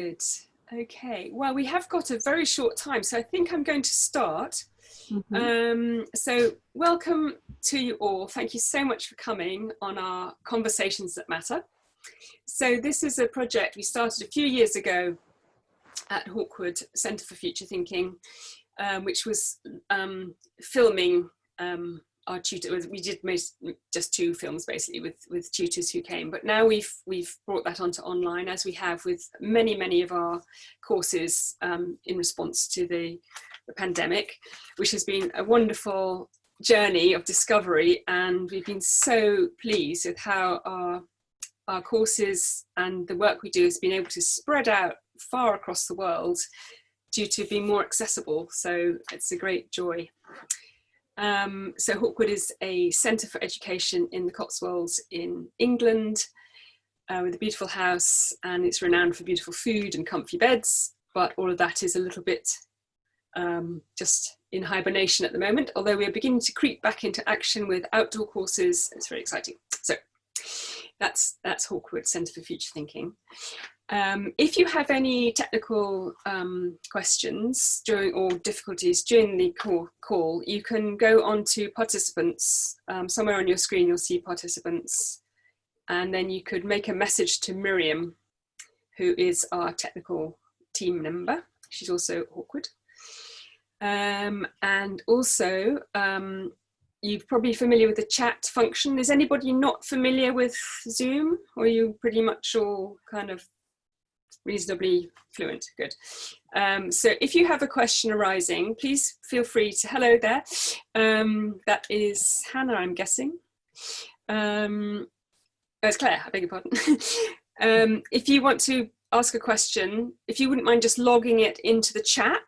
Good. Okay. Well, we have got a very short time, so I think I'm going to start. So welcome to you all. Thank you so much for coming on our Conversations That Matter. So this is a project we started a few years ago at Hawkwood Centre for Future Thinking, which was filming our tutor. We did just 2 films basically with tutors who came, but now we've brought that onto online, as we have with many of our courses in response to the pandemic, which has been a wonderful journey of discovery, and we've been so pleased with how our courses and the work we do has been able to spread out far across the world due to being more accessible. So it's a great joy. So Hawkwood is a centre for education in the Cotswolds in England, with a beautiful house, and it's renowned for beautiful food and comfy beds, but all of that is a little bit just in hibernation at the moment, although we are beginning to creep back into action with outdoor courses. It's very exciting. So that's Hawkwood Centre for Future Thinking. If you have any technical questions or difficulties during the call, you can go on to participants. Somewhere on your screen you'll see participants, and then you could make a message to Miriam, who is our technical team member. She's also at Hawkwood. And also, you're probably familiar with the chat function. Is anybody not familiar with Zoom, or are you pretty much all kind of reasonably fluent? Good. So if you have a question arising, please feel free to, hello there. That is Hannah, I'm guessing. Oh, it's Claire, I beg your pardon. If you want to ask a question, if you wouldn't mind just logging it into the chat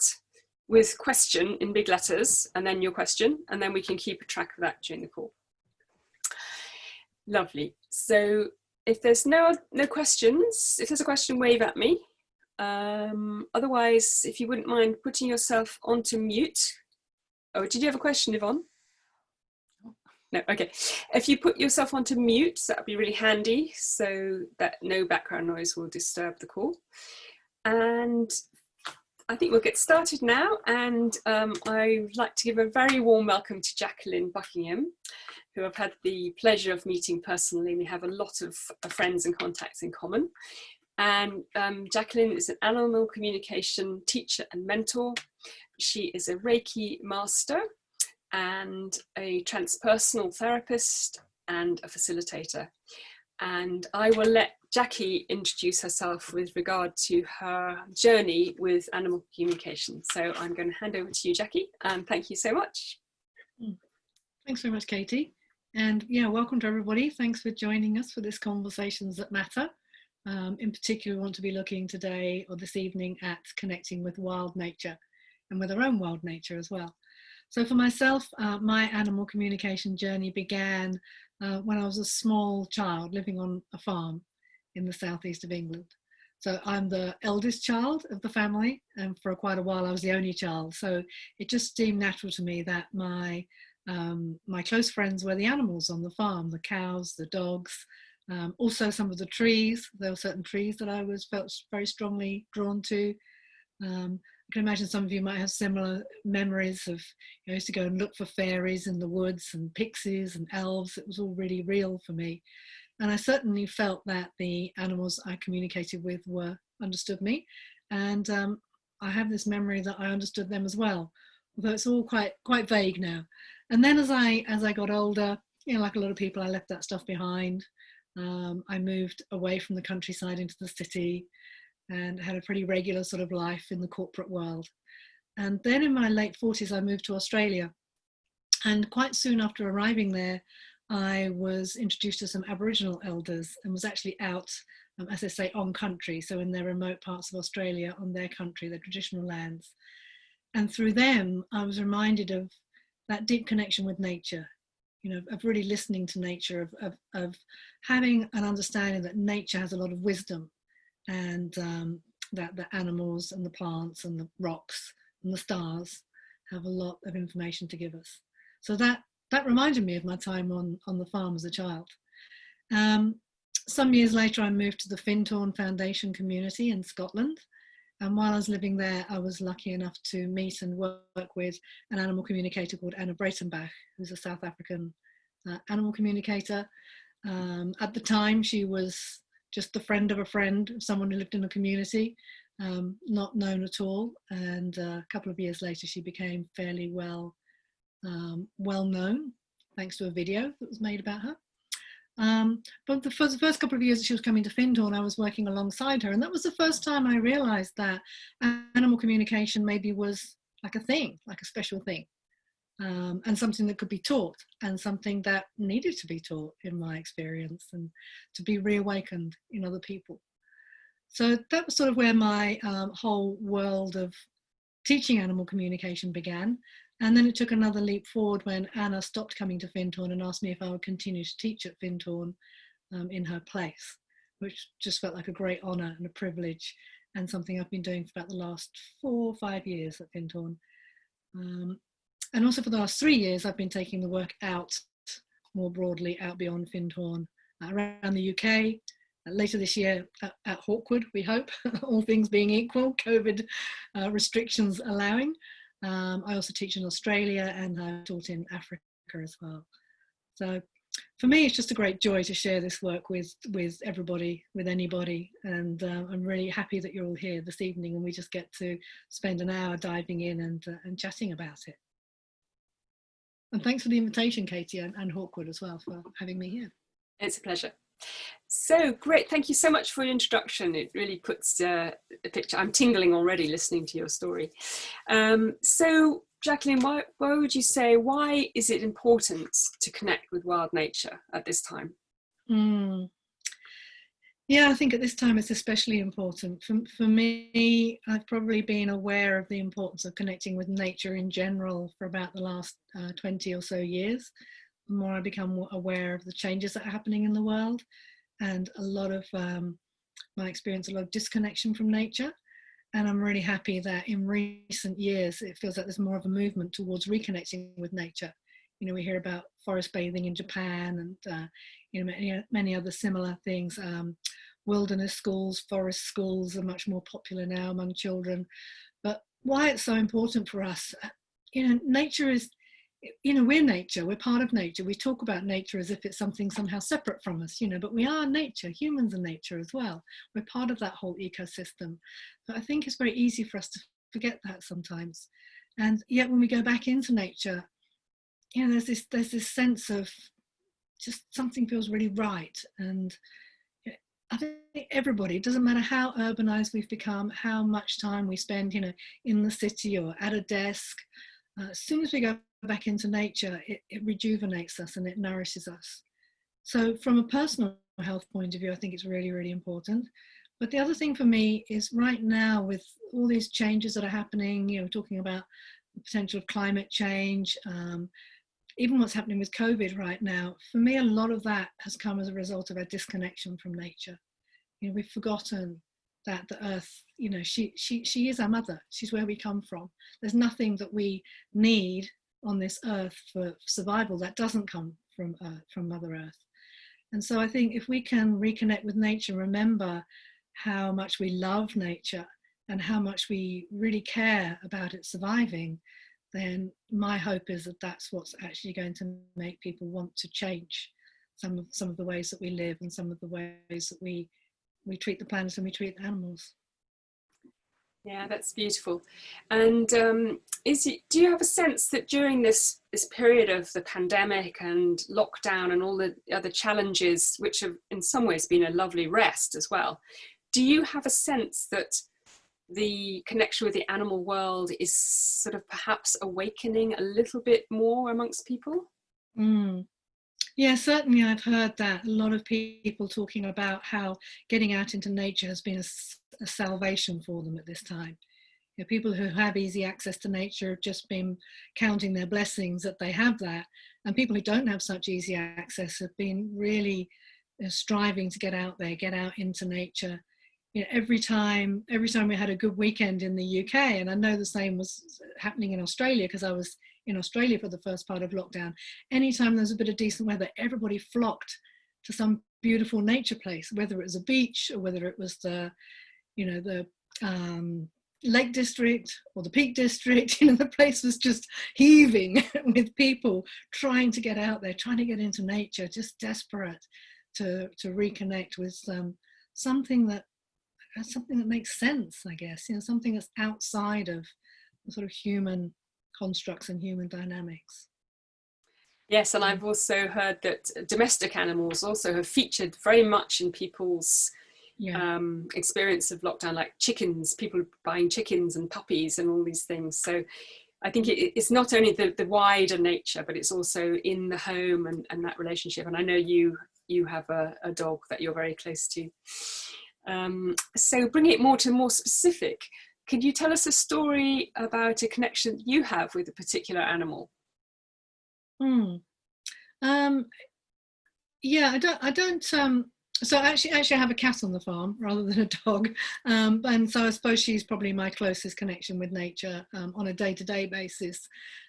with question in big letters, and then your question, and then we can keep a track of that during the call. Lovely. So if there's no questions, if there's a question, wave at me. Otherwise, if you wouldn't mind putting yourself onto mute. Oh, did you have a question, Yvonne? No, okay. If you put yourself onto mute, that would be really handy, so that no background noise will disturb the call. And I think we'll get started now, and I'd like to give a very warm welcome to Jacqueline Buckingham, who I've had the pleasure of meeting personally. We have a lot of friends and contacts in common. And Jacqueline is an animal communication teacher and mentor. She is a Reiki master and a transpersonal therapist and a facilitator. And I will let Jackie introduce herself with regard to her journey with animal communication. So I'm going to hand over to you, Jackie, and thank you so much. Thanks very much, Katie. And yeah, welcome to everybody. Thanks for joining us for this Conversations That Matter. In particular, we want to be looking today or this evening at connecting with wild nature and with our own wild nature as well. So for myself, my animal communication journey began when I was a small child living on a farm in the southeast of England. So I'm the eldest child of the family, and for quite a while I was the only child. So it just seemed natural to me that my close friends were the animals on the farm, the cows, the dogs, also some of the trees. There were certain trees that I felt very strongly drawn to. I can imagine some of you might have similar memories of, I used to go and look for fairies in the woods and pixies and elves. It was all really real for me. And I certainly felt that the animals I communicated with understood me. And I have this memory that I understood them as well, although it's all quite vague now. And then as I got older, like a lot of people, I left that stuff behind. I moved away from the countryside into the city and had a pretty regular sort of life in the corporate world. And then in my late 40s, I moved to Australia. And quite soon after arriving there, I was introduced to some Aboriginal elders and was actually out, as I say, on country, so in their remote parts of Australia, on their country, their traditional lands. And through them, I was reminded of that deep connection with nature, of really listening to nature, of having an understanding that nature has a lot of wisdom, and that the animals and the plants and the rocks and the stars have a lot of information to give us. So that reminded me of my time on the farm as a child. some years later, I moved to the Findhorn Foundation community in Scotland. And while I was living there, I was lucky enough to meet and work with an animal communicator called Anna Breytenbach, who's a South African animal communicator. At the time, she was just the friend of someone who lived in the community, not known at all. And a couple of years later, she became fairly well known, thanks to a video that was made about her. But for the first couple of years that she was coming to Findhorn, I was working alongside her. And that was the first time I realized that animal communication maybe was like a thing, like a special thing, and something that could be taught, and something that needed to be taught in my experience, and to be reawakened in other people. So that was sort of where my whole world of teaching animal communication began. And then it took another leap forward when Anna stopped coming to Findhorn and asked me if I would continue to teach at Findhorn in her place, which just felt like a great honour and a privilege, and something I've been doing for about the last 4 or 5 years at Findhorn. And also for the last 3 years, I've been taking the work out more broadly, out beyond Findhorn, around the UK. Later this year at Hawkwood, we hope, all things being equal, COVID restrictions allowing. I also teach in Australia, and I've taught in Africa as well. So for me, it's just a great joy to share this work with everybody, with anybody. And I'm really happy that you're all here this evening, and we just get to spend an hour diving in and chatting about it. And thanks for the invitation, Katie, and Hawkwood as well, for having me here. It's a pleasure. So great, thank you so much for your introduction. It really puts a picture. I'm tingling already listening to your story. So Jacqueline, why would you say, why is it important to connect with wild nature at this time? Yeah, I think at this time it's especially important. For me, I've probably been aware of the importance of connecting with nature in general for about the last 20 or so years. The more I become aware of the changes that are happening in the world, and a lot of my experience, a lot of disconnection from nature. And I'm really happy that in recent years, it feels like there's more of a movement towards reconnecting with nature. You know, we hear about forest bathing in Japan, and you know, many other similar things. Wilderness schools, forest schools are much more popular now among children. But why it's so important for us, you know, nature is, you know, we're nature, we're part of nature. We talk about nature as if it's something somehow separate from us, you know, but we are nature, humans are nature as well. We're part of that whole ecosystem. But I think it's very easy for us to forget that sometimes. And yet when we go back into nature, you know, there's this sense of just something feels really right. And I think everybody, it doesn't matter how urbanized we've become, how much time we spend, you know, in the city or at a desk, as soon as we go back into nature, it rejuvenates us and it nourishes us. So from a personal health point of view, I think it's really, really important. But the other thing for me is right now, with all these changes that are happening, you know, talking about the potential of climate change, even what's happening with COVID right now, for me, a lot of that has come as a result of our disconnection from nature. You know, we've forgotten that the earth, you know, she is our mother. She's where we come from. There's nothing that we need on this earth for survival that doesn't come from Mother Earth. And so I think if we can reconnect with nature, remember how much we love nature and how much we really care about it surviving, then my hope is that that's what's actually going to make people want to change some of the ways that we live and some of the ways that we treat the planet and we treat animals. Yeah, that's beautiful. And do you have a sense that during this period of the pandemic and lockdown and all the other challenges, which have in some ways been a lovely rest as well, do you have a sense that the connection with the animal world is sort of perhaps awakening a little bit more amongst people? Yeah, certainly I've heard that. A lot of people talking about how getting out into nature has been a salvation for them at this time. You know, people who have easy access to nature have just been counting their blessings that they have that. And people who don't have such easy access have been really striving to get out there, get out into nature. You know, every time we had a good weekend in the UK, and I know the same was happening in Australia because I was in Australia for the first part of lockdown. Anytime there's a bit of decent weather, everybody flocked to some beautiful nature place, whether it was a beach or whether it was the Lake District or the Peak District. The place was just heaving with people trying to get out there, trying to get into nature, just desperate to reconnect with something that makes sense, I guess. Something that's outside of the sort of human constructs and human dynamics. Yes, and I've also heard that domestic animals also have featured very much in people's experience of lockdown, like chickens, people buying chickens and puppies and all these things. So I think it's not only the wider nature, but it's also in the home and that relationship. And I know you have a dog that you're very close to. So bring it more specific. Could you tell us a story about a connection you have with a particular animal? Yeah, I don't. So actually, I have a cat on the farm rather than a dog, and so I suppose she's probably my closest connection with nature on a day-to-day basis.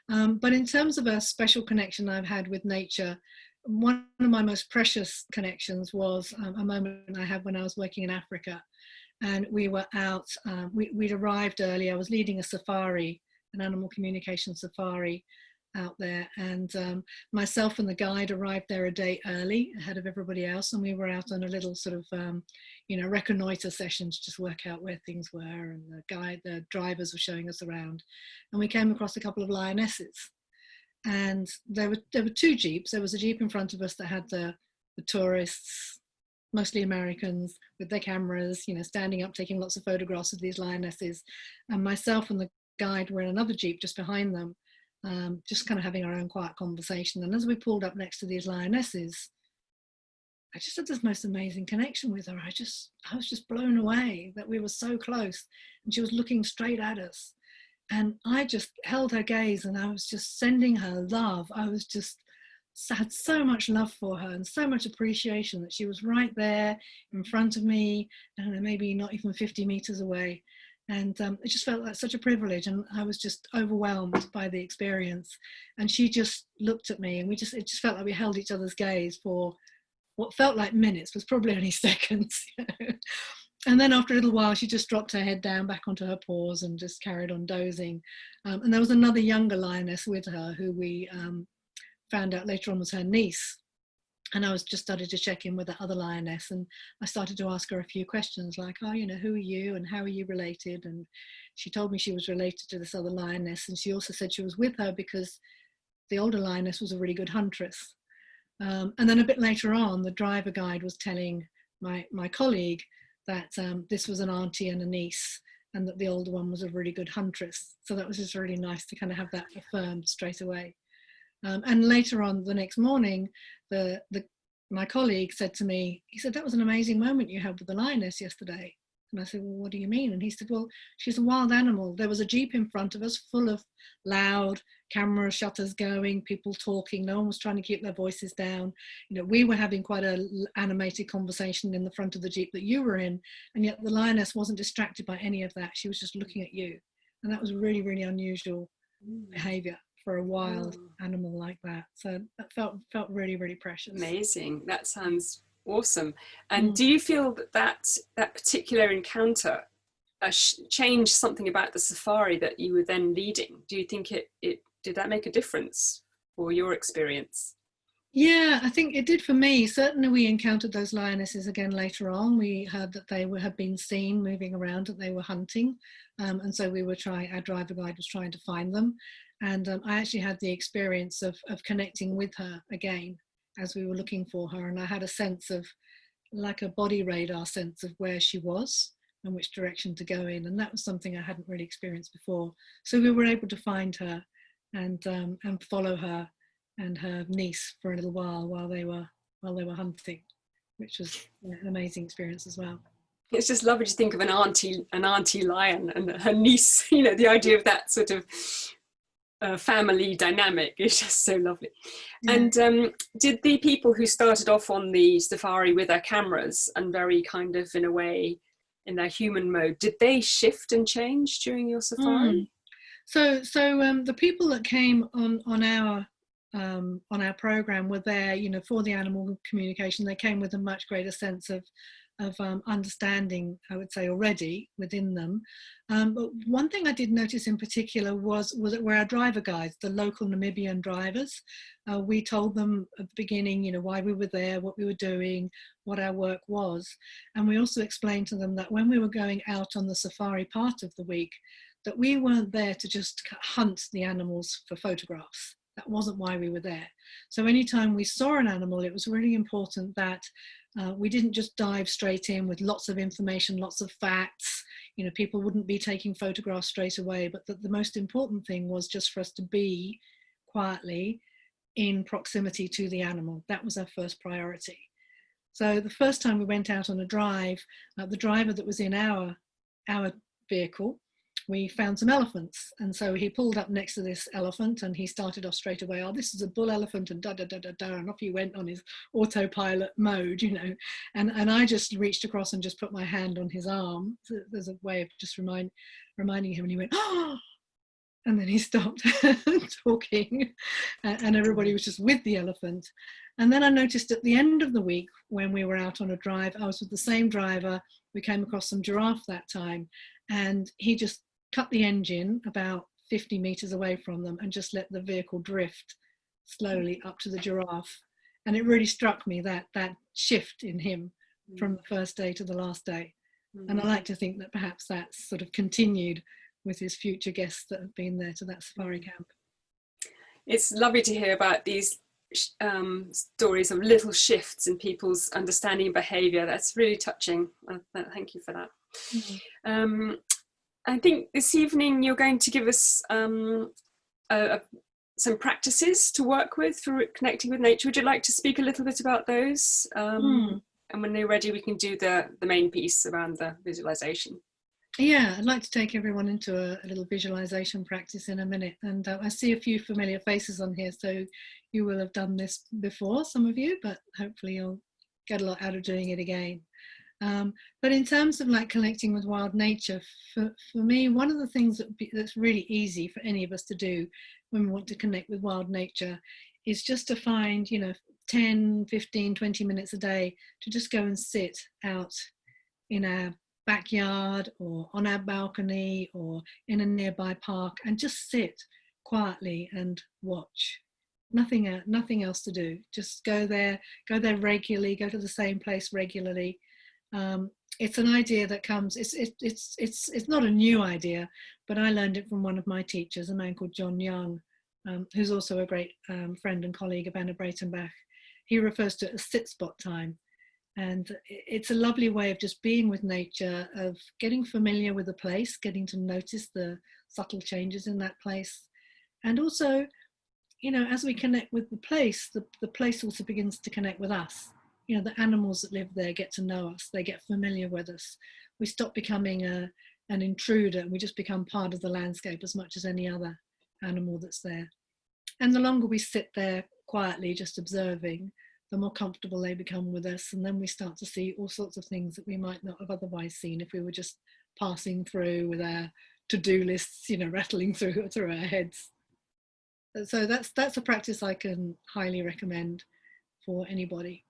But in terms of a special connection I've had with nature, one of my most precious connections was a moment I had when I was working in Africa, and we were out. We'd arrived early. I was leading a safari, an animal communication safari out there, and myself and the guide arrived there a day early ahead of everybody else, and we were out on a little sort of reconnoiter session to just work out where things were, and the drivers were showing us around, and we came across a couple of lionesses, and there were two jeeps. There was a jeep in front of us that had the tourists, mostly Americans, with their cameras, standing up taking lots of photographs of these lionesses, and myself and the guide were in another jeep just behind them, just kind of having our own quiet conversation. And as we pulled up next to these lionesses, I just had this most amazing connection with her. I was just blown away that we were so close, and she was looking straight at us, and I just held her gaze, and I was just sending her love. I had so much love for her and so much appreciation that she was right there in front of me, and maybe not even 50 meters away. And it just felt like such a privilege, and I was just overwhelmed by the experience. And she just looked at me, and it just felt like we held each other's gaze for what felt like minutes, was probably only seconds. And then after a little while, she just dropped her head down back onto her paws and just carried on dozing. And there was another younger lioness with her who we found out later on was her niece. And I was just started to check in with the other lioness, and I started to ask her a few questions like, who are you and how are you related? And she told me she was related to this other lioness, and she also said she was with her because the older lioness was a really good huntress. And then a bit later on, the driver guide was telling my colleague that this was an auntie and a niece, and that the older one was a really good huntress. So that was just really nice to kind of have that affirmed straight away. And later on the next morning, my colleague said to me, he said, that was an amazing moment you had with the lioness yesterday. And I said, well, what do you mean? And he said, well, she's a wild animal. There was a jeep in front of us full of loud camera shutters going, people talking. No one was trying to keep their voices down. We were having quite an animated conversation in the front of the jeep that you were in. And yet the lioness wasn't distracted by any of that. She was just looking at you. And that was really, really unusual behavior for a wild animal like that. So that felt really, really precious. Amazing. That sounds awesome. And do you feel that particular encounter changed something about the safari that you were then leading? Do you think it did that make a difference for your experience? Yeah, I think it did for me. Certainly we encountered those lionesses again later on. We heard that they had been seen moving around, that they were hunting. And so our driver guide was trying to find them. And I actually had the experience of connecting with her again as we were looking for her. And I had a sense of, like a body radar sense of where she was and which direction to go in. And that was something I hadn't really experienced before. So we were able to find her and follow her and her niece for a little while they were hunting, which was an amazing experience as well. It's just lovely to think of an auntie lion and her niece, the idea of that sort of family dynamic is just so lovely. Yeah. And did the people who started off on the safari with their cameras and very kind of in a way in their human mode, did they shift and change during your safari? So the people that came on our on our program were there, for the animal communication. They came with a much greater sense of understanding, I would say, already within them. But one thing I did notice in particular was it were our driver guides, the local Namibian drivers. We told them at the beginning, why we were there, what we were doing, what our work was. And we also explained to them that when we were going out on the safari part of the week, that we weren't there to just hunt the animals for photographs. That wasn't why we were there. So anytime we saw an animal, it was really important that we didn't just dive straight in with lots of information, lots of facts. People wouldn't be taking photographs straight away, but the most important thing was just for us to be quietly in proximity to the animal. That was our first priority. So the first time we went out on a drive, the driver that was in our vehicle, we found some elephants, and so he pulled up next to this elephant and he started off straight away, oh, this is a bull elephant, and da da da da da, and off he went on his autopilot mode, and I just reached across and just put my hand on his arm. So there's a way of just reminding him, and he went, oh, and then he stopped talking, and everybody was just with the elephant. And then I noticed at the end of the week, when we were out on a drive, I was with the same driver. We came across some giraffe that time, and he just cut the engine about 50 meters away from them and just let the vehicle drift slowly up to the giraffe. And it really struck me that shift in him from the first day to the last day. And I like to think that perhaps that's sort of continued with his future guests that have been there to that safari camp. It's lovely to hear about these stories of little shifts in people's understanding and behaviour. That's really touching. Thank you for that. Mm-hmm. I think this evening you're going to give us some practices to work with for connecting with nature. Would you like to speak a little bit about those? And when they're ready, we can do the main piece around the visualization. Yeah, I'd like to take everyone into a little visualization practice in a minute. And I see a few familiar faces on here, so you will have done this before, some of you, but hopefully you'll get a lot out of doing it again. But in terms of like connecting with wild nature, for me, one of the things that's really easy for any of us to do when we want to connect with wild nature is just to find, 10, 15, 20 minutes a day to just go and sit out in our backyard or on our balcony or in a nearby park and just sit quietly and watch. Nothing else to do. Just go there regularly, go to the same place regularly. It's an idea that comes, it's not a new idea, but I learned it from one of my teachers, a man called John Young, who's also a great friend and colleague of Anna Breytenbach. He refers to it as sit spot time. And it's a lovely way of just being with nature, of getting familiar with the place, getting to notice the subtle changes in that place. And also, as we connect with the place also begins to connect with us. The animals that live there get to know us, they get familiar with us. We stop becoming an intruder, and we just become part of the landscape as much as any other animal that's there. And the longer we sit there quietly, just observing, the more comfortable they become with us. And then we start to see all sorts of things that we might not have otherwise seen if we were just passing through with our to-do lists, rattling through our heads. So that's a practice I can highly recommend for anybody.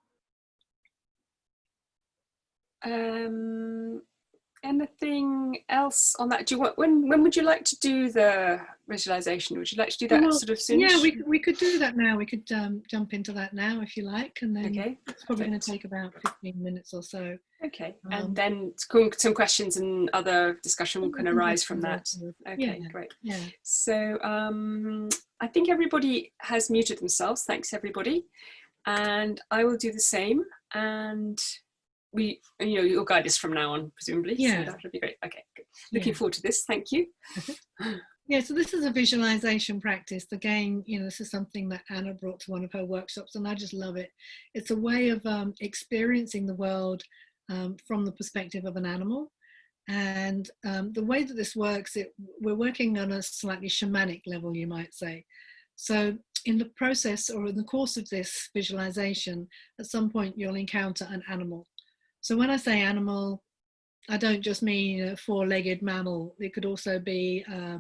Anything else on that? When would you like to do the visualization? Would you like to do that sort of soon? Yeah, we could do that now. We could jump into that now if you like, and then it's probably going to take about 15 minutes or so. Okay, and then some questions and other discussion can arise from that. Okay, great. Yeah. So I think everybody has muted themselves. Thanks, everybody. And I will do the same. And you'll guide us from now on, presumably. Yeah, so that would be great. Okay, good. Looking forward to this. Thank you. Yeah, so this is a visualization practice. Again, this is something that Anna brought to one of her workshops, and I just love it. It's a way of experiencing the world from the perspective of an animal. And the way that this works, we're working on a slightly shamanic level, you might say. So in the process or in the course of this visualization, at some point you'll encounter an animal. So when I say animal, I don't just mean a four-legged mammal. It could also be a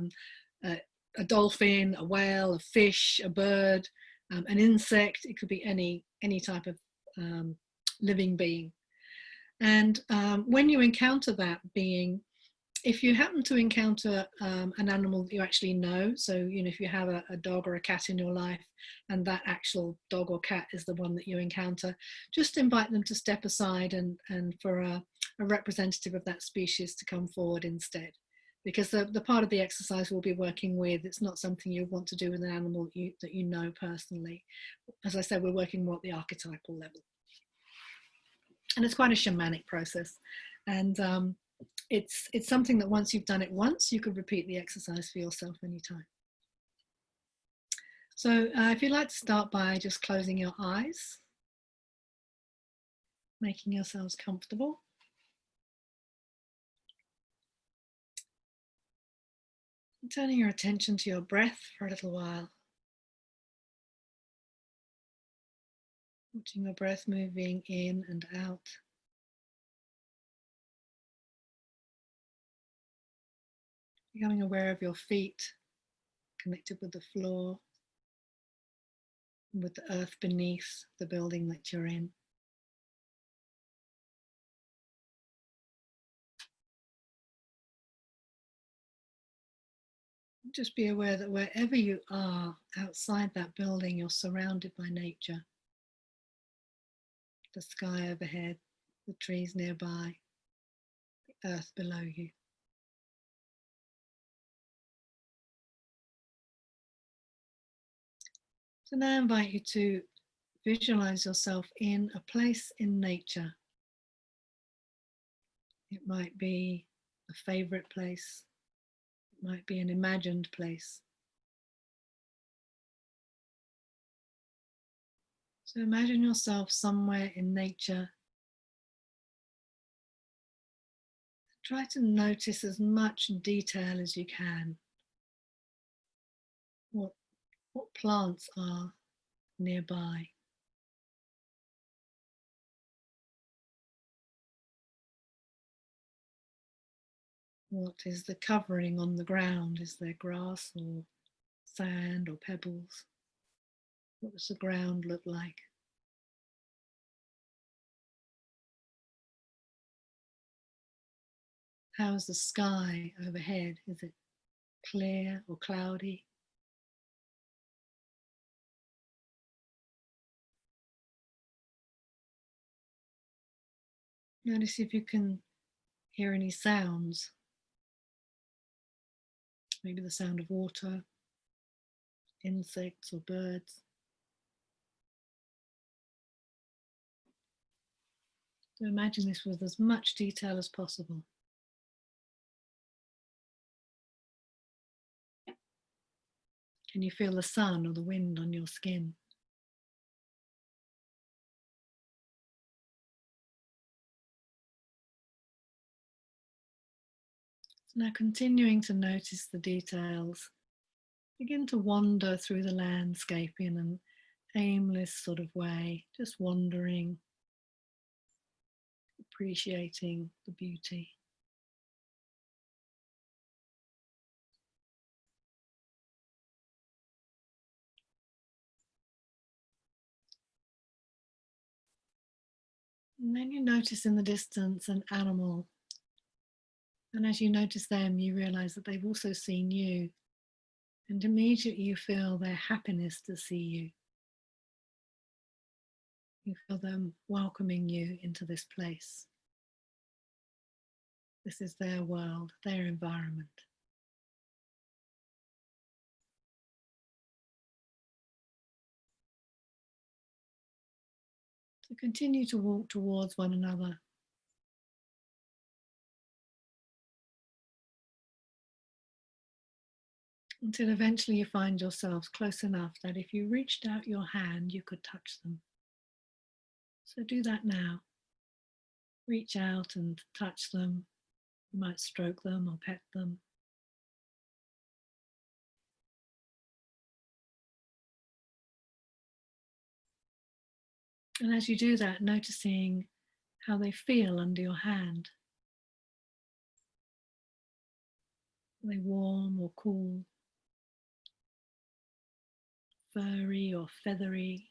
dolphin, a whale, a fish, a bird, an insect, it could be any type of living being. And when you encounter that being, if you happen to encounter an animal that you actually know, so if you have a dog or a cat in your life and that actual dog or cat is the one that you encounter, just invite them to step aside and for a representative of that species to come forward instead. Because the part of the exercise we'll be working with, it's not something you want to do with an animal that you know personally. As I said, we're working more at the archetypal level. And it's quite a shamanic process. And it's something that once you've done it once, you could repeat the exercise for yourself anytime. So if you'd like to start by just closing your eyes, making yourselves comfortable. And turning your attention to your breath for a little while. Watching your breath moving in and out. Becoming aware of your feet, connected with the floor, and with the earth beneath the building that you're in. Just be aware that wherever you are outside that building, you're surrounded by nature. The sky overhead, the trees nearby, the earth below you. So now I invite you to visualize yourself in a place in nature. It might be a favorite place. It might be an imagined place. So imagine yourself somewhere in nature. Try to notice as much detail as you can. What plants are nearby. What is the covering on the ground? Is there grass or sand or pebbles? What does the ground look like? How is the sky overhead? Is it clear or cloudy? Notice if you can hear any sounds. Maybe the sound of water, insects or birds. So imagine this with as much detail as possible. Can you feel the sun or the wind on your skin? So now continuing to notice the details, begin to wander through the landscape in an aimless sort of way, just wandering, appreciating the beauty. And then you notice in the distance an animal. And as you notice them, you realize that they've also seen you. And immediately you feel their happiness to see you. You feel them welcoming you into this place. This is their world, their environment. So continue to walk towards one another. Until eventually you find yourselves close enough that if you reached out your hand, you could touch them. So do that now. Reach out and touch them. You might stroke them or pet them. And as you do that, noticing how they feel under your hand. Are they warm or cool? furry or feathery.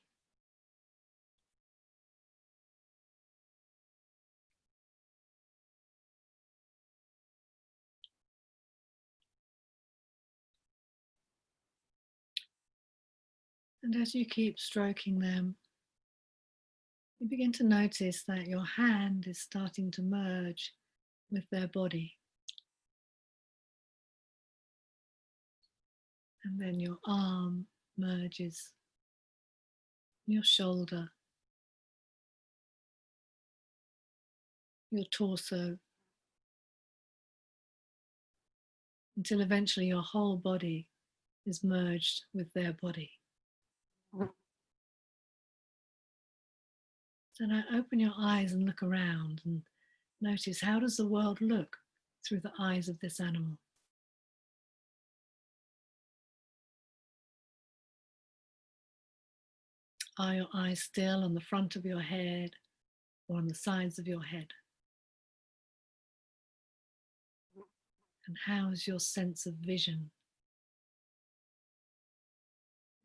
And as you keep stroking them, you begin to notice that your hand is starting to merge with their body. And then your arm merges, your shoulder, your torso, until eventually your whole body is merged with their body. So now open your eyes and look around and notice, how does the world look through the eyes of this animal? Are your eyes still on the front of your head or on the sides of your head? And how is your sense of vision?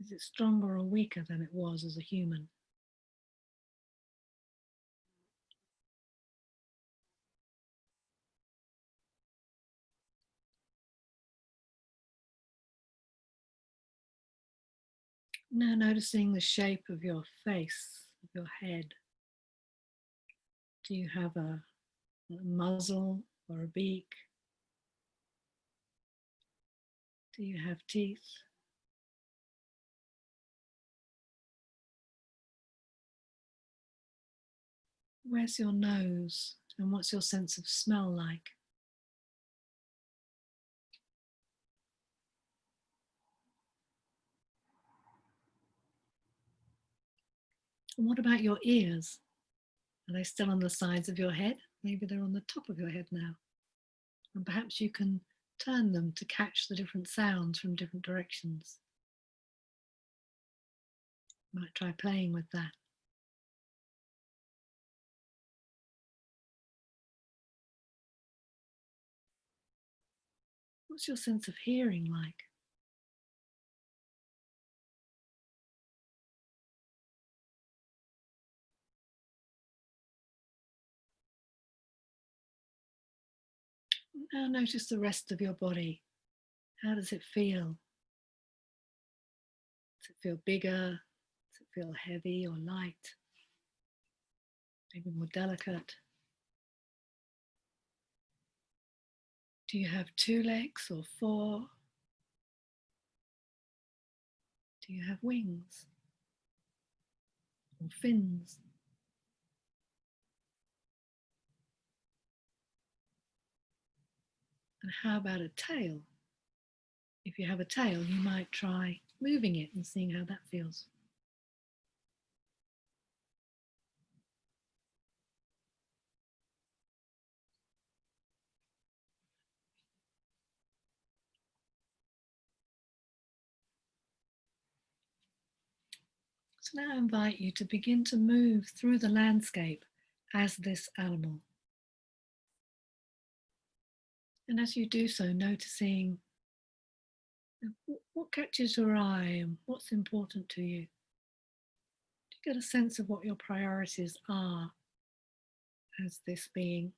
Is it stronger or weaker than it was as a human? Now noticing the shape of your face, of your head. Do you have a muzzle or a beak? Do you have teeth? Where's your nose and what's your sense of smell like? And what about your ears? Are they still on the sides of your head? Maybe they're on the top of your head now. And perhaps you can turn them to catch the different sounds from different directions. You might try playing with that. What's your sense of hearing like? Now notice the rest of your body. How does it feel? Does it feel bigger? Does it feel heavy or light? Maybe more delicate? Do you have 2 legs or 4? Do you have wings or fins? And how about a tail? If you have a tail, you might try moving it and seeing how that feels. So now I invite you to begin to move through the landscape as this animal. And as you do so, noticing what catches your eye and what's important to you. Do you get a sense of what your priorities are as this being?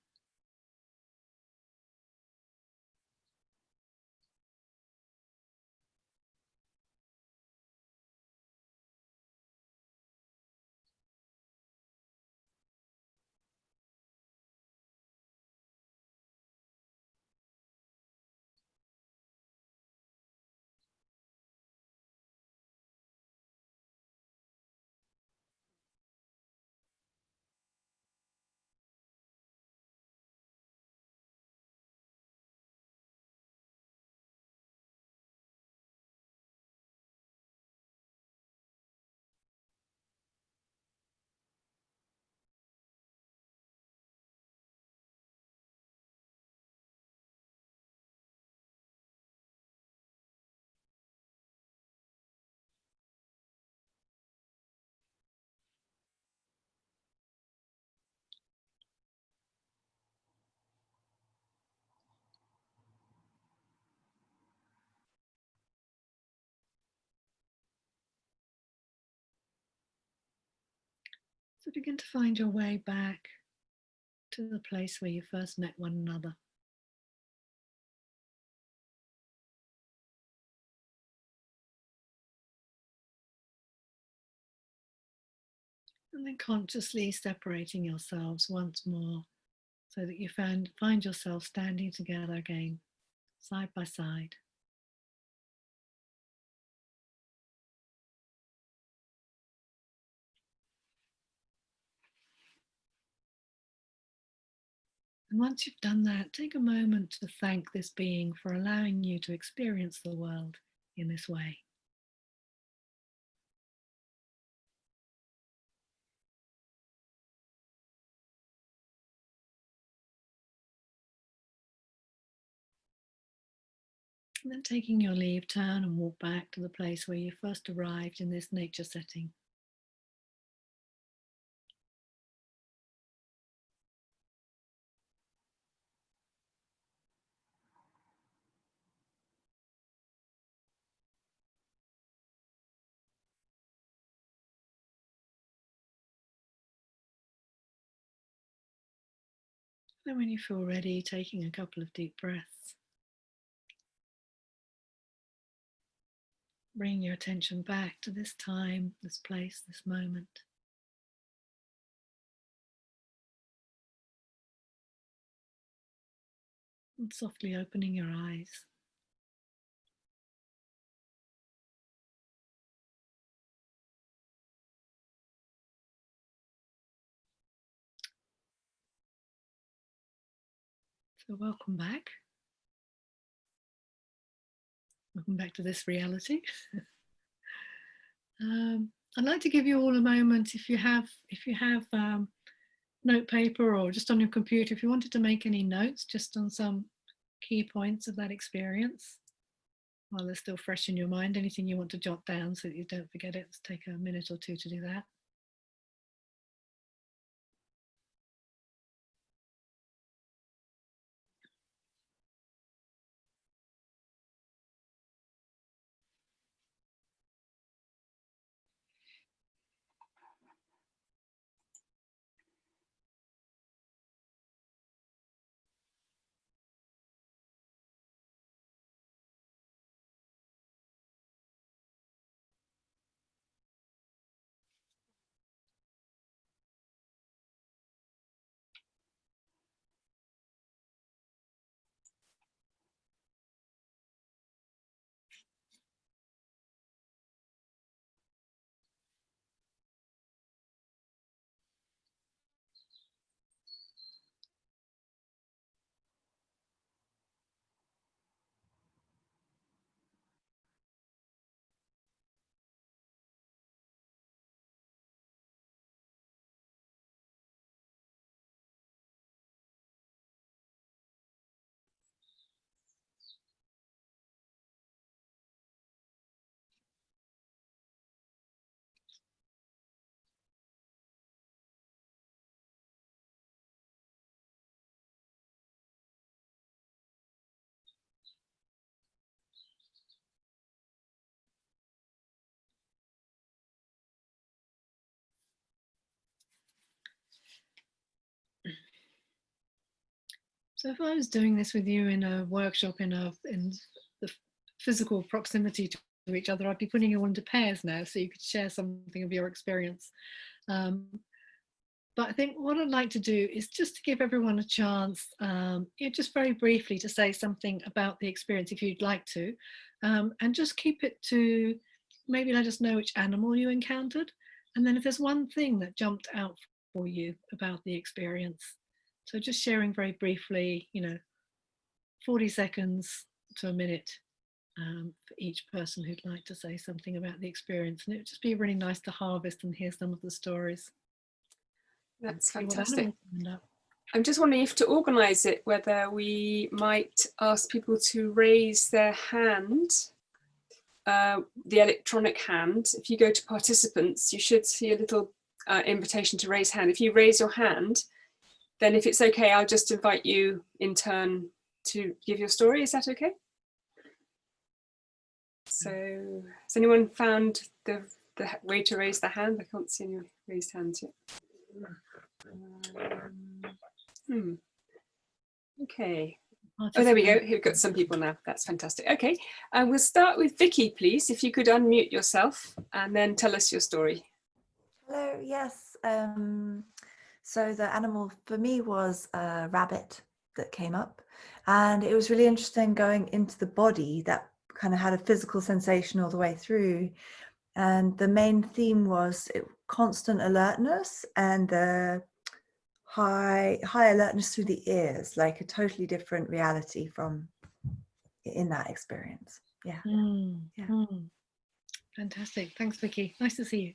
So begin to find your way back to the place where you first met one another. And then consciously separating yourselves once more so that you find yourself standing together again, side by side. And once you've done that, take a moment to thank this being for allowing you to experience the world in this way. And then taking your leave, turn and walk back to the place where you first arrived in this nature setting. Then when you feel ready, taking a couple of deep breaths. Bring your attention back to this time, this place, this moment. And softly opening your eyes. So welcome back. Welcome back to this reality. I'd like to give you all a moment, if you have note paper or just on your computer, if you wanted to make any notes just on some key points of that experience while they're still fresh in your mind, anything you want to jot down so that you don't forget it. Let's take a minute or two to do that. So if I was doing this with you in a workshop in the physical proximity to each other, I'd be putting you all into pairs now so you could share something of your experience. But I think what I'd like to do is just to give everyone a chance, just very briefly to say something about the experience if you'd like to, and just keep it to maybe let us know which animal you encountered. And then if there's one thing that jumped out for you about the experience. So just sharing very briefly, 40 seconds to a minute for each person who'd like to say something about the experience. And it would just be really nice to harvest and hear some of the stories. That's fantastic. I'm just wondering if to organise it, whether we might ask people to raise their hand, the electronic hand. If you go to participants, you should see a little invitation to raise hand. If you raise your hand, then if it's okay, I'll just invite you in turn to give your story. Is that okay? So has anyone found the way to raise the hand? I can't see any raised hands yet. Okay. Oh, there we go. We've got some people now. That's fantastic. Okay, we'll start with Vicky, please. If you could unmute yourself and then tell us your story. Hello, yes. So the animal for me was a rabbit that came up, and it was really interesting going into the body that kind of had a physical sensation all the way through. And the main theme was constant alertness and the high alertness through the ears, like a totally different reality from in that experience. Yeah. Fantastic. Thanks, Vicky. Nice to see you.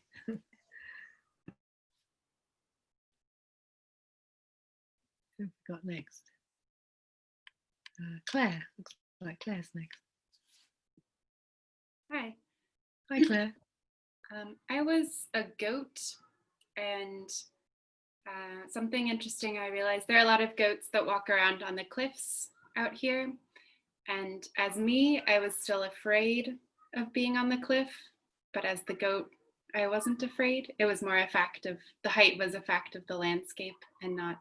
Who have we got next? Claire. Looks like Claire's next. Hi. Hi, Claire. I was a goat, and something interesting I realized, there are a lot of goats that walk around on the cliffs out here. And as me, I was still afraid of being on the cliff, but as the goat, I wasn't afraid. It was more a fact of, the height was a fact of the landscape and not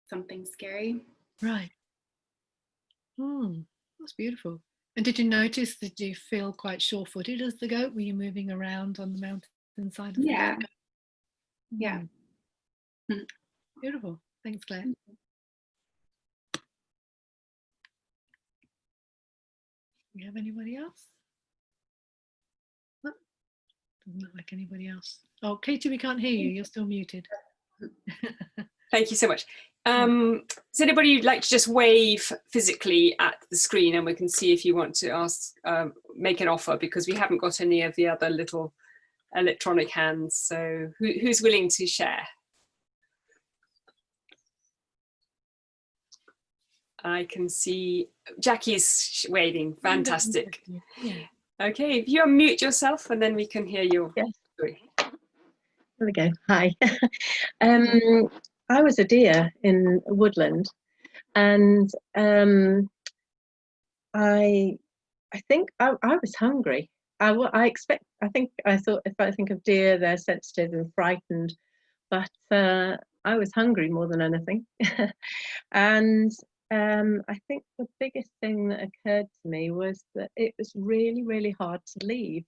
something scary. Right. That's beautiful. And did you notice, did you feel quite sure-footed as the goat? Were you moving around on the mountainside of the goat? Yeah. Beautiful. Thanks, Claire. Do we have anybody else? No, doesn't look like anybody else. Oh, Katie, we can't hear you. You're still muted. Thank you so much. Does anybody like to just wave physically at the screen, and we can see if you want to ask, make an offer, because we haven't got any of the other little electronic hands. So who's willing to share? I can see Jackie's waving. Fantastic. Yeah. Okay, if you unmute yourself and then we can hear your story. There we go. Hi. I was a deer in a woodland, and I think I was hungry. I thought if I think of deer, they're sensitive and frightened, but I was hungry more than anything. And I think the biggest thing that occurred to me was that it was really, really hard to leave.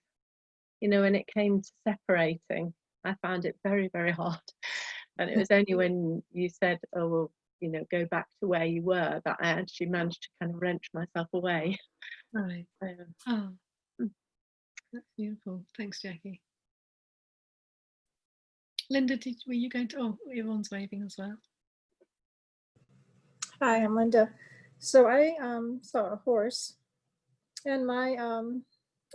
You know, when it came to separating, I found it very, very hard. And it was only when you said, oh, well, you know, go back to where you were, that I actually managed to kind of wrench myself away. Right. Oh, that's beautiful. Thanks, Jackie. Linda, were you going to, oh, everyone's waving as well. Hi, I'm Linda. So I saw a horse, and my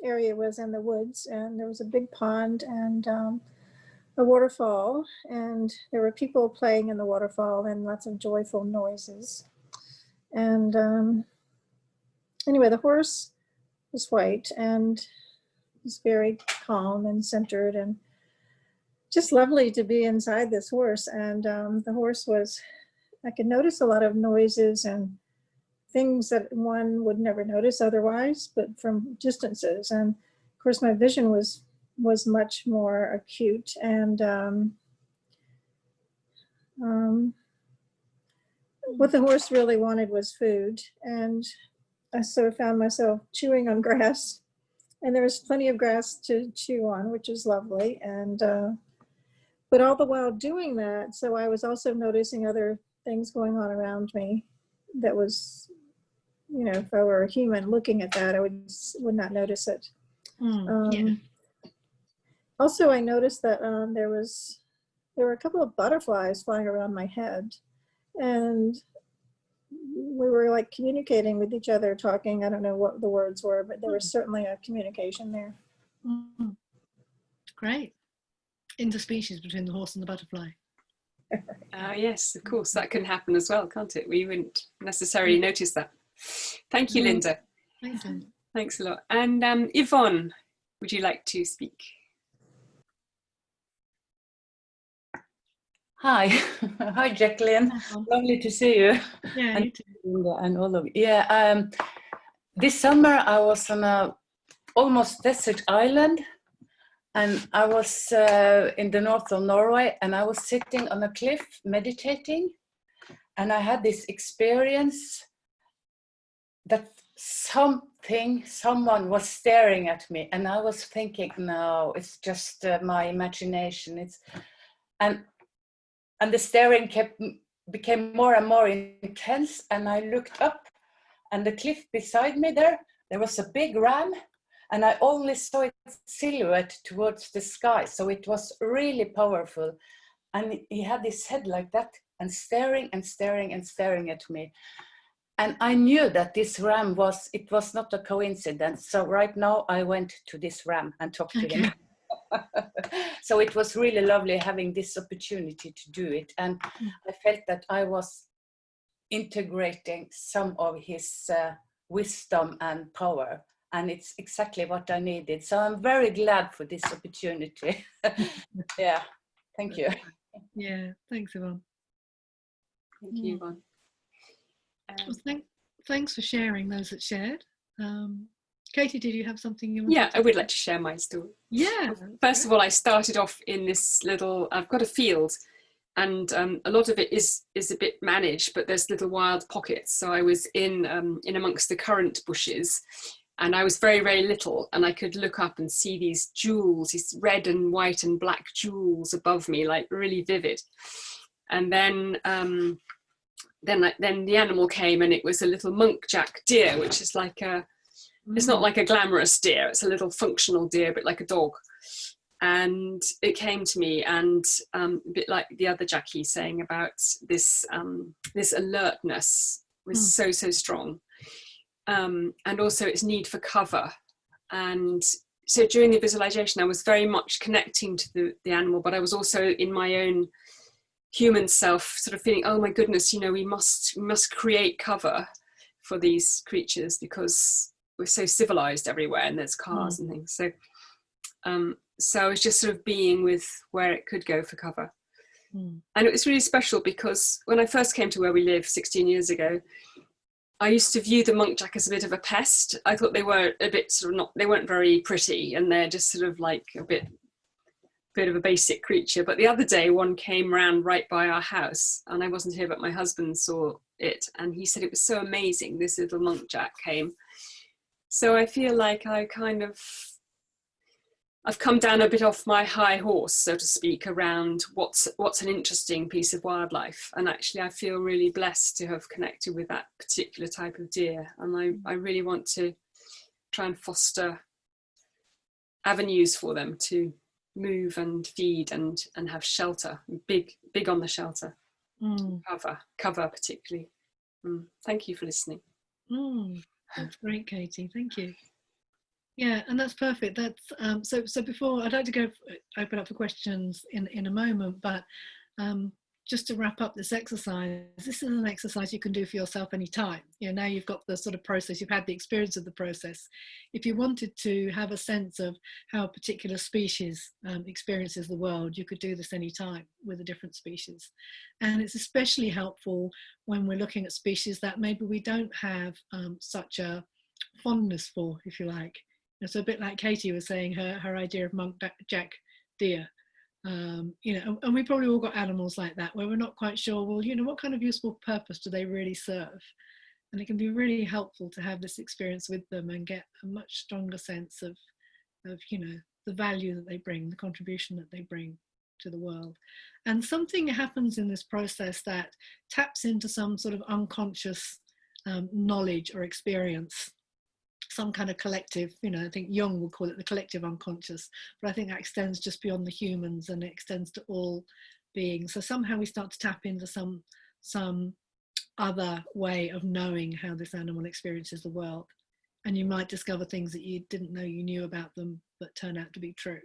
area was in the woods, and there was a big pond and a waterfall, and there were people playing in the waterfall and lots of joyful noises. And anyway, the horse was white and was very calm and centered, and just lovely to be inside this horse. And the horse was, I could notice a lot of noises and things that one would never notice otherwise, but from distances. And of course, my vision was much more acute. And what the horse really wanted was food. And I sort of found myself chewing on grass, and there was plenty of grass to chew on, which is lovely. And but all the while doing that, so I was also noticing other things going on around me that was, you know, if I were a human looking at that, I would not notice it. Also, I noticed that there were a couple of butterflies flying around my head, and we were like communicating with each other, talking. I don't know what the words were, but there was certainly a communication there. Great. Interspecies between the horse and the butterfly. Yes, of course, that can happen as well, can't it? We wouldn't necessarily notice that. Thank you, Linda. Thanks, Linda. Thanks a lot. And Yvonne, would you like to speak? Hi. Hi, Jacqueline. Lovely to see you. Yeah, you too. And all of you. Yeah, this summer I was on a almost desert island, And I was in the north of Norway, and I was sitting on a cliff meditating, and I had this experience that someone was staring at me, and I was thinking, no, it's just my imagination. And the staring became more and more intense, and I looked up, and the cliff beside me there was a big ram, and I only saw its silhouette towards the sky. So it was really powerful, and he had his head like that, and staring and staring and staring at me. And I knew that this ram was not a coincidence. So right now I went to this ram and talked to him. So it was really lovely having this opportunity to do it. And I felt that I was integrating some of his wisdom and power. And it's exactly what I needed. So I'm very glad for this opportunity. Yeah, thank you. Yeah, thanks, Yvonne. Thank you, Yvonne. Well, thanks for sharing those that shared. Katie, did you have something you wanted Yeah, to I would like to share my story. Yeah. First of all, I started off in this little, I've got a field, and a lot of it is a bit managed, but there's little wild pockets. So I was in amongst the currant bushes, and I was very, very little, and I could look up and see these jewels, these red and white and black jewels above me, like really vivid. And then the animal came, and it was a little munkjack deer, which is like it's not like a glamorous deer, it's a little functional deer, but like a dog. And it came to me, and a bit like the other Jackie saying about this this alertness was so strong, and also its need for cover. And so during the visualization, I was very much connecting to the animal, but I was also in my own human self sort of feeling, oh my goodness, you know, we must create cover for these creatures because we're so civilized everywhere, and there's cars and things. So so I was just sort of being with where it could go for cover. And it was really special because when I first came to where we live 16 years ago, I used to view the munkjack as a bit of a pest. I thought they were a bit sort of they weren't very pretty, and they're just sort of like a bit of a basic creature. But the other day one came round right by our house, and I wasn't here, but my husband saw it, and he said it was so amazing, this little munkjack came. So I feel like I've come down a bit off my high horse, so to speak, around what's an interesting piece of wildlife. And actually I feel really blessed to have connected with that particular type of deer, and I really want to try and foster avenues for them to move and feed and have shelter. Big on the shelter. Cover particularly. Thank you for listening. That's great, Katie, thank you. Yeah, and that's perfect. That's so before, I'd like to go open up for questions in a moment, but just to wrap up this exercise, this is an exercise you can do for yourself anytime. You know, now you've got the sort of process, you've had the experience of the process. If you wanted to have a sense of how a particular species experiences the world, you could do this anytime with a different species. And it's especially helpful when we're looking at species that maybe we don't have such a fondness for, if you like. And so a bit like Katie was saying, her idea of munkjack deer. You know, and we probably all got animals like that where we're not quite sure, well, you know, what kind of useful purpose do they really serve? And it can be really helpful to have this experience with them and get a much stronger sense of you know, the value that they bring, the contribution that they bring to the world. And something happens in this process that taps into some sort of unconscious knowledge or experience, some kind of collective, you know, I think Jung would call it the collective unconscious, but I think that extends just beyond the humans and it extends to all beings. So somehow we start to tap into some other way of knowing how this animal experiences the world. And you might discover things that you didn't know you knew about them, but turn out to be true.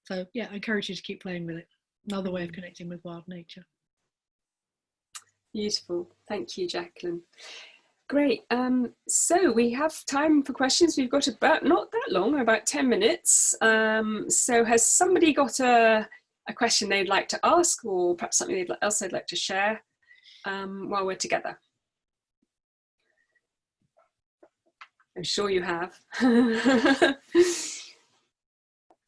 So yeah, I encourage you to keep playing with it. Another way of connecting with wild nature. Beautiful. Thank you, Jacqueline. Great. So we have time for questions. We've got about, not that long, about 10 minutes. So has somebody got a question they'd like to ask, or perhaps something else they'd like to share while we're together? I'm sure you have.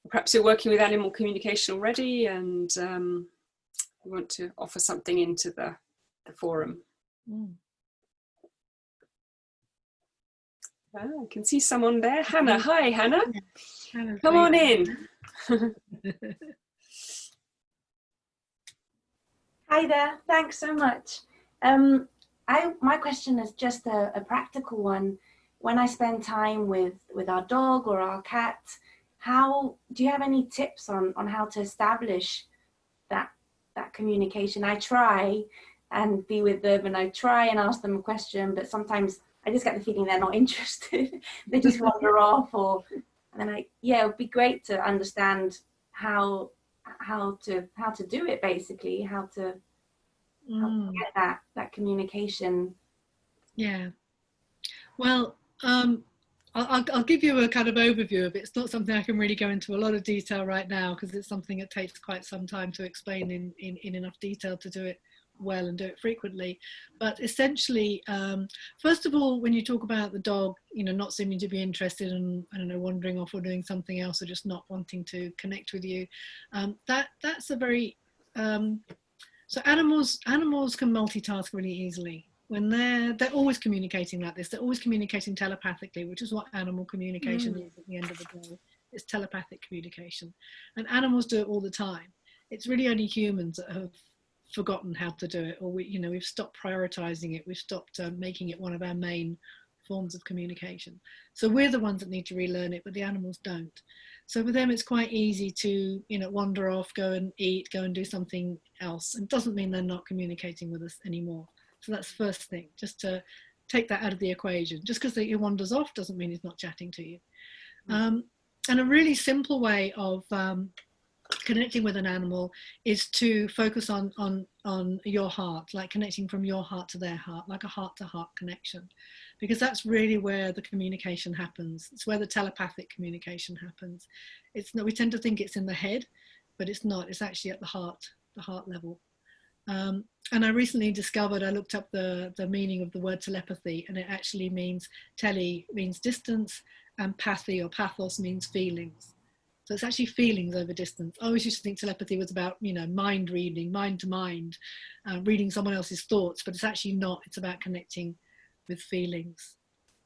perhaps you're working with animal communication already and you want to offer something into the forum. Oh, I can see someone there. Hannah. Hi, Hannah. Come on in. Hi there. Thanks so much. My question is just a practical one. When I spend time with our dog or our cat, how do you have any tips on how to establish that communication? I try and be with them, and I try and ask them a question, but sometimes I just get the feeling they're not interested. They just wander off, and then it would be great to understand how to do it, basically, how to get that communication. Yeah. Well, I'll give you a kind of overview of it. It's not something I can really go into a lot of detail right now, because it's something that takes quite some time to explain in enough detail to do it well and do it frequently. But essentially, first of all, when you talk about the dog, not seeming to be interested and, I don't know, wandering off or doing something else, or just not wanting to connect with you, that's a very so animals can multitask really easily. When they're always communicating like this, they're always communicating telepathically, which is what animal communication is at the end of the day. It's telepathic communication, and animals do it all the time. It's really only humans that have forgotten how to do it, or we've stopped prioritizing it. We've stopped making it one of our main forms of communication. So we're the ones that need to relearn it, but the animals don't. So for them, it's quite easy to wander off, go and eat, go and do something else. And it doesn't mean they're not communicating with us anymore. So that's the first thing, just to take that out of the equation. Just because he wanders off doesn't mean he's not chatting to you. And a really simple way of connecting with an animal is to focus on your heart, like connecting from your heart to their heart, like a heart-to-heart connection, because that's really where the communication happens. It's where the telepathic communication happens. It's not, we tend to think it's in the head, but it's not. It's actually at the heart level. And I recently discovered, I looked up the meaning of the word telepathy, and it actually means tele means distance, and pathy or pathos means feelings. So it's actually feelings over distance. I always used to think telepathy was about, mind reading, mind to mind, reading someone else's thoughts, but it's actually not. It's about connecting with feelings.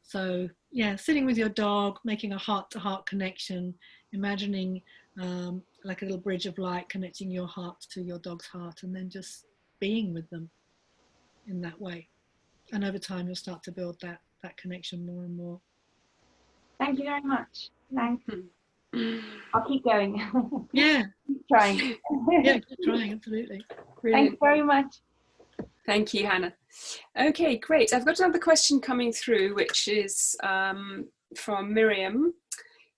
So yeah, sitting with your dog, making a heart-to-heart connection, imagining like a little bridge of light connecting your heart to your dog's heart, and then just being with them in that way. And over time, you'll start to build that connection more and more. Thank you very much. Thanks. I'll keep going. Yeah. Keep trying. Yeah, keep trying, absolutely. Brilliant. Thanks very much. Thank you, Hannah. Okay, great. I've got another question coming through, which is from Miriam.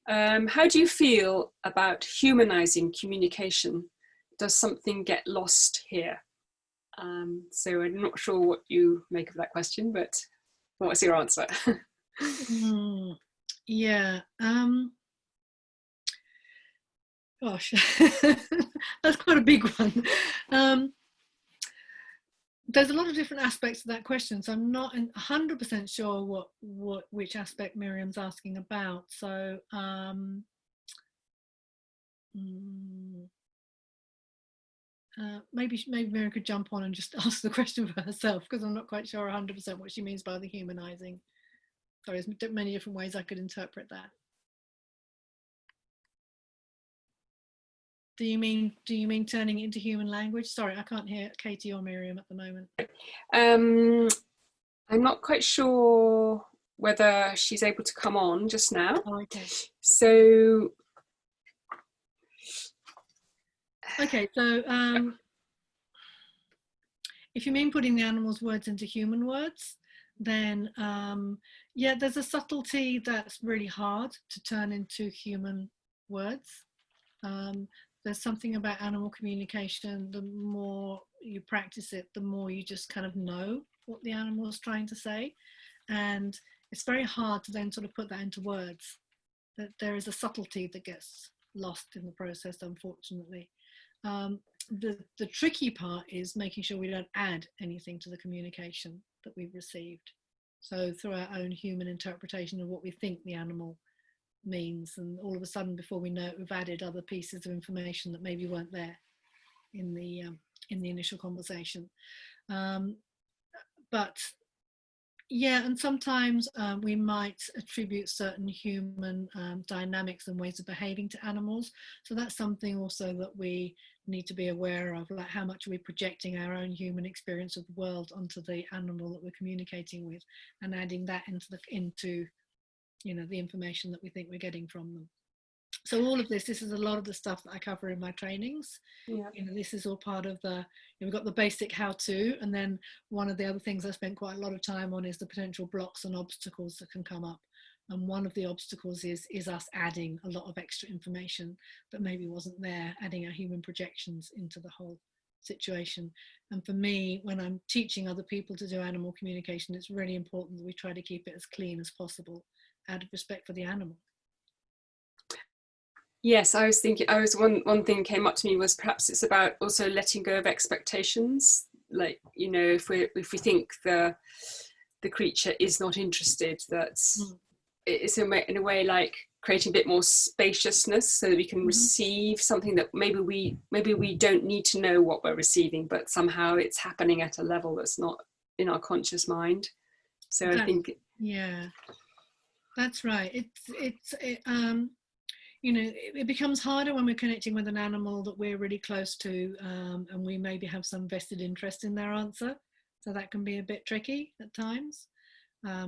How do you feel about humanizing communication? Does something get lost here? So I'm not sure what you make of that question, but what's your answer? Yeah. Gosh, that's quite a big one. There's a lot of different aspects to that question, so I'm not 100% sure which aspect Miriam's asking about. So maybe Miriam could jump on and just ask the question for herself, because I'm not quite sure 100% what she means by the humanizing. Sorry, there's many different ways I could interpret that. Do you mean turning it into human language? Sorry, I can't hear Katie or Miriam at the moment. I'm not quite sure whether she's able to come on just now. Oh, okay. So. Okay, so if you mean putting the animal's words into human words, then yeah, there's a subtlety that's really hard to turn into human words. There's something about animal communication, the more you practice it, the more you just kind of know what the animal is trying to say. And it's very hard to then sort of put that into words. That there is a subtlety that gets lost in the process, unfortunately. The tricky part is making sure we don't add anything to the communication that we've received. So through our own human interpretation of what we think the animal means, and all of a sudden, before we know it, we've added other pieces of information that maybe weren't there in the initial conversation. But yeah, and sometimes we might attribute certain human dynamics and ways of behaving to animals. So that's something also that we need to be aware of, like how much are we projecting our own human experience of the world onto the animal that we're communicating with, and adding that into the information that we think we're getting from them. So all of this is a lot of the stuff that I cover in my trainings. Yeah. This is all part of we've got the basic how-to, and then one of the other things I spent quite a lot of time on is the potential blocks and obstacles that can come up. And one of the obstacles is us adding a lot of extra information that maybe wasn't there, adding our human projections into the whole situation. And for me, when I'm teaching other people to do animal communication, it's really important that we try to keep it as clean as possible, out of respect for the animal. Yes, I was thinking, one thing came up to me was perhaps it's about also letting go of expectations. Like, if we think the creature is not interested, that's it's in a way like creating a bit more spaciousness so that we can receive something that maybe we don't need to know what we're receiving, but somehow it's happening at a level that's not in our conscious mind. So I think, yeah, that's right. It becomes harder when we're connecting with an animal that we're really close to, and we maybe have some vested interest in their answer. So that can be a bit tricky at times.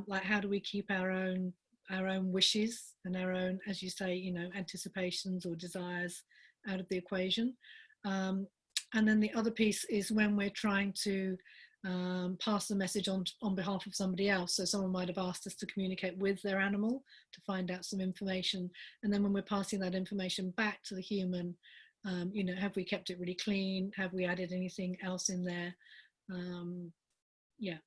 Like, how do we keep our own wishes and our own, as you say, anticipations or desires out of the equation? And then the other piece is when we're trying to pass the message on behalf of somebody else. So someone might have asked us to communicate with their animal to find out some information, and then when we're passing that information back to the human, have we kept it really clean? Have we added anything else in there? Yeah.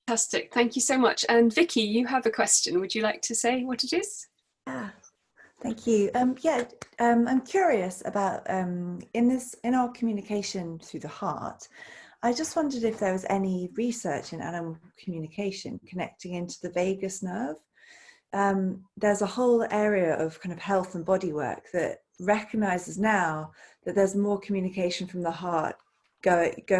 Fantastic, thank you so much. And Vicky, you have a question. Would you like to say what it is? Yeah. Thank you. I'm curious about in our communication through the heart. I just wondered if there was any research in animal communication connecting into the vagus nerve. There's a whole area of kind of health and body work that recognizes now that there's more communication from the heart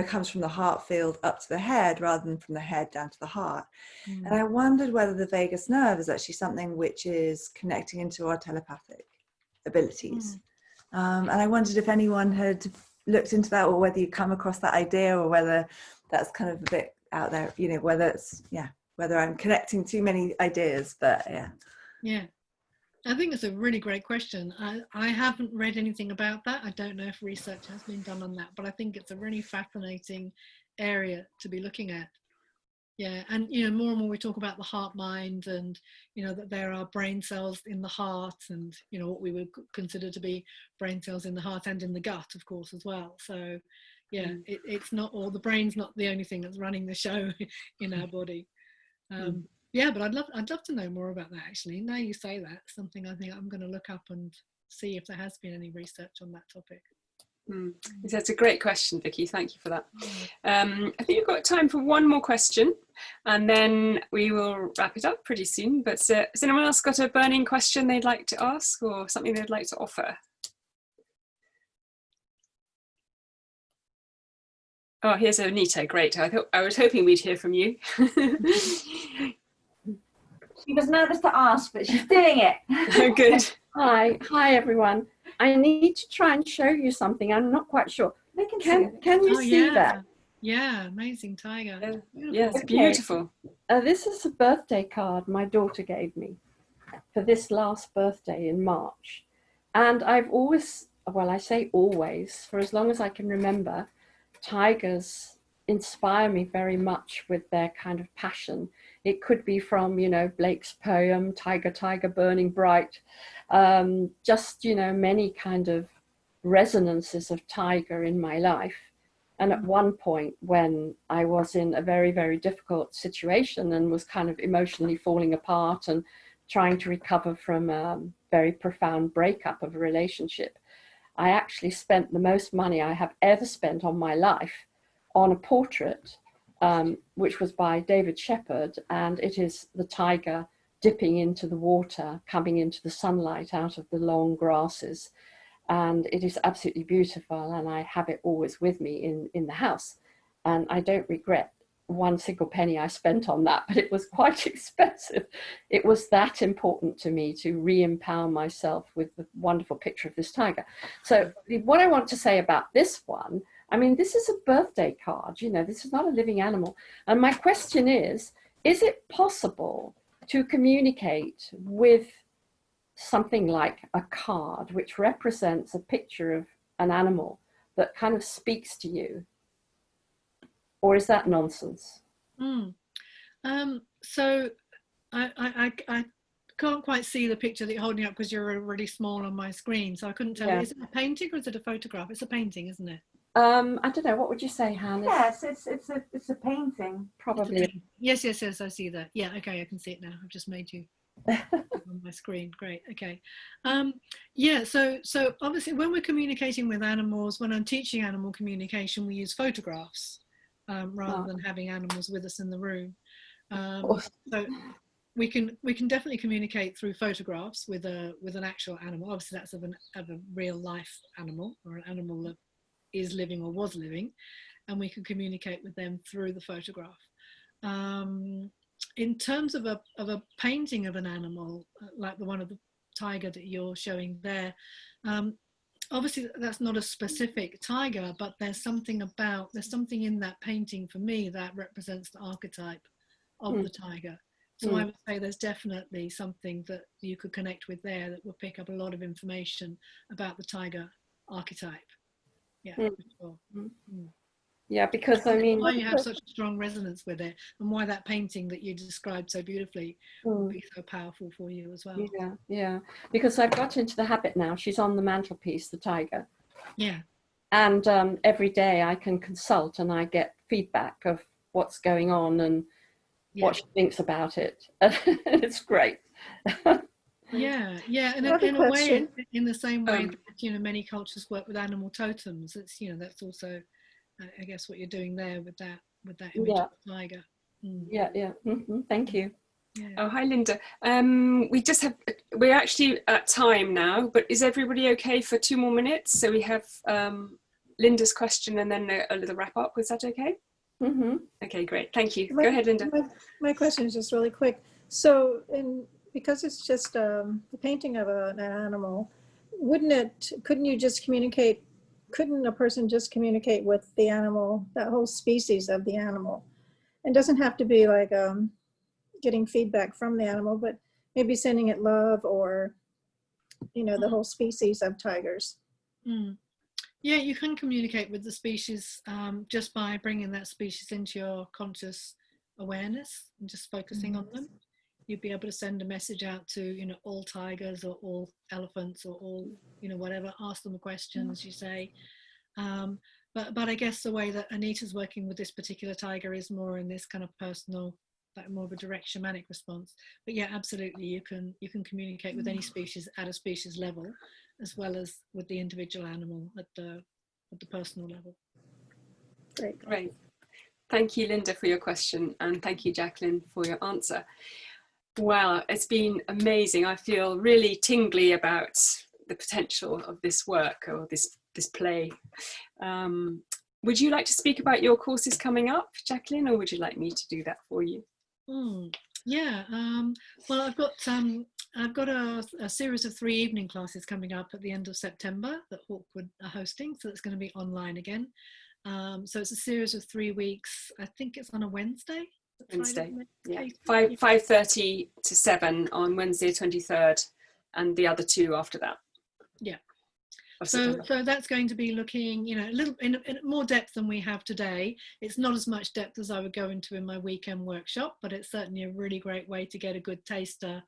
comes from the heart field up to the head rather than from the head down to the heart. And I wondered whether the vagus nerve is actually something which is connecting into our telepathic abilities. And I wondered if anyone had looked into that, or whether you come across that idea, or whether that's kind of a bit out there, whether I'm connecting too many ideas, but yeah. I think it's a really great question. I haven't read anything about that. I don't know if research has been done on that, but I think it's a really fascinating area to be looking at. Yeah, and more and more we talk about the heart mind, and that there are brain cells in the heart, and what we would consider to be brain cells in the heart and in the gut, of course, as well. So yeah, it's not all, the brain's not the only thing that's running the show in our body. Yeah, but I'd love to know more about that, actually. Now you say that, something I think I'm going to look up and see if there has been any research on that topic. That's a great question, Vicky. Thank you for that. I think we've got time for one more question, and then we will wrap it up pretty soon. But has anyone else got a burning question they'd like to ask, or something they'd like to offer? Oh, here's Anita. Great. I was hoping we'd hear from you. She was nervous to ask, but she's doing it. Oh, good. Hi everyone. I need to try and show you something. I'm not quite sure. Can you see that? Yeah, amazing tiger. Yeah, it's beautiful. This is a birthday card my daughter gave me for this last birthday in March. And I've always, well, I say always, for as long as I can remember, tigers inspire me very much with their kind of passion. It could be from, Blake's poem, Tiger, Tiger, Burning Bright, just, many kind of resonances of tiger in my life. And at one point when I was in a very, very difficult situation and was kind of emotionally falling apart and trying to recover from a very profound breakup of a relationship, I actually spent the most money I have ever spent on my life on a portrait which was by David Shepherd, and it is the tiger dipping into the water, coming into the sunlight out of the long grasses. And it is absolutely beautiful, and I have it always with me in the house. And I don't regret one single penny I spent on that, but it was quite expensive. It was that important to me to re-empower myself with the wonderful picture of this tiger. So what I want to say about this one, I mean, this is a birthday card, you know, this is not a living animal. And my question is it possible to communicate with something like a card which represents a picture of an animal that kind of speaks to you? Or is that nonsense? So I can't quite see the picture that you're holding up because you're really small on my screen, so I couldn't tell. Yeah. Is it a painting or is it a photograph? It's a painting, isn't it? I don't know. What would you say, Hannah? Yes, it's a painting. Probably. Yes, I see that. Yeah, okay, I can see it now. I've just made you on my screen. Great. Okay. Yeah. So obviously, when we're communicating with animals, when I'm teaching animal communication, we use photographs rather than having animals with us in the room. So we can definitely communicate through photographs with an actual animal. Obviously, that's of a real life animal, or an animal that is living or was living, and we can communicate with them through the photograph. In terms of a painting of an animal, like the one of the tiger that you're showing there, obviously that's not a specific tiger, but there's something in that painting for me that represents the archetype of the tiger. So I would say there's definitely something that you could connect with there that will pick up a lot of information about the tiger archetype. Yeah, for sure. Yeah, because I mean, why you have such a strong resonance with it, and why that painting that you described so beautifully will be so powerful for you as well. Yeah, because I've got into the habit now. She's on the mantelpiece, the tiger. Yeah. And every day I can consult and I get feedback of what's going on and what she thinks about it. It's great. Yeah, and in a way, in the same way that, many cultures work with animal totems. It's, that's also, I guess, what you're doing there with that image of the tiger. Yeah. Thank you. Yeah. Oh, hi, Linda. We're actually at time now, but is everybody okay for 2 more minutes? So we have Linda's question and then a little wrap up. Was that okay? Okay, great. Thank you. Go ahead, Linda. My question is just really quick. So because it's just a painting of an animal, couldn't a person just communicate with the animal, that whole species of the animal? It doesn't have to be like getting feedback from the animal, but maybe sending it love, or the whole species of tigers. Yeah, you can communicate with the species just by bringing that species into your conscious awareness and just focusing on them. You'd be able to send a message out to all tigers or all elephants or all whatever. Ask them a question, as you say. But I guess the way that Anita's working with this particular tiger is more in this kind of personal, like more of a direct shamanic response. But yeah, absolutely, you can communicate with any species at a species level, as well as with the individual animal at the personal level. Great. Thank you, Linda, for your question, and thank you, Jacqueline, for your answer. Wow, it's been amazing. I feel really tingly about the potential of this work, or this play. Would you like to speak about your courses coming up, Jacqueline, or would you like me to do that for you? Yeah, well, I've got a series of 3 evening classes coming up at the end of September that Hawkwood are hosting, so it's going to be online again. So it's a series of 3 weeks. I think it's on a Wednesday. Wednesday, yeah, 5:30 to 7 on Wednesday 23rd, and the other 2 after that. Yeah. So that's going to be looking, a little in more depth than we have today. It's not as much depth as I would go into in my weekend workshop, but it's certainly a really great way to get a good taster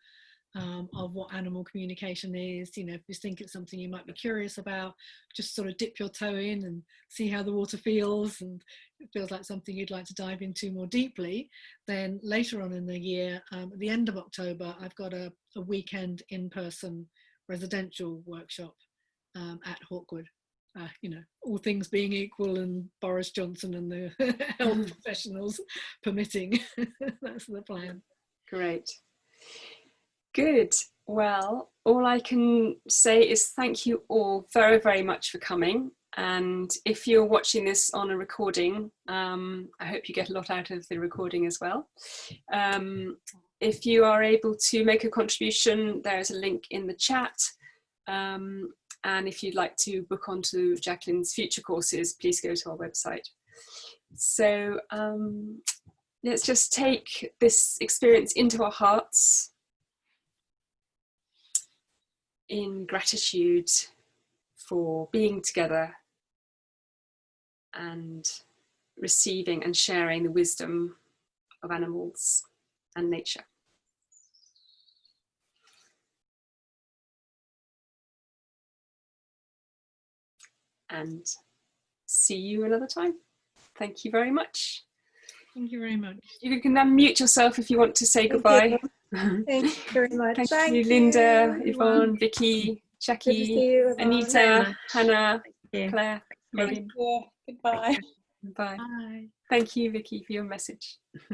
of what animal communication is. If you think it's something you might be curious about, just sort of dip your toe in and see how the water feels, and it feels like something you'd like to dive into more deeply. Then later on in the year, at the end of October, I've got a weekend in-person residential workshop at Hawkwood. you know, all things being equal and Boris Johnson and the health professionals permitting. That's the plan. Great. Good. Well, all I can say is thank you all very, very much for coming. And if you're watching this on a recording, I hope you get a lot out of the recording as well. If you are able to make a contribution, there's a link in the chat. And if you'd like to book onto Jacqueline's future courses, please go to our website. So let's just take this experience into our hearts in gratitude for being together and receiving and sharing the wisdom of animals and nature. And see you another time. Thank you very much. Thank you very much. You can unmute yourself if you want to say goodbye. Thank you very much. Thank you, Linda, Yvonne, Vicky, Jackie, Anita, Hannah, Claire, Robin. Goodbye. Bye. Bye. Thank you, Vicky, for your message.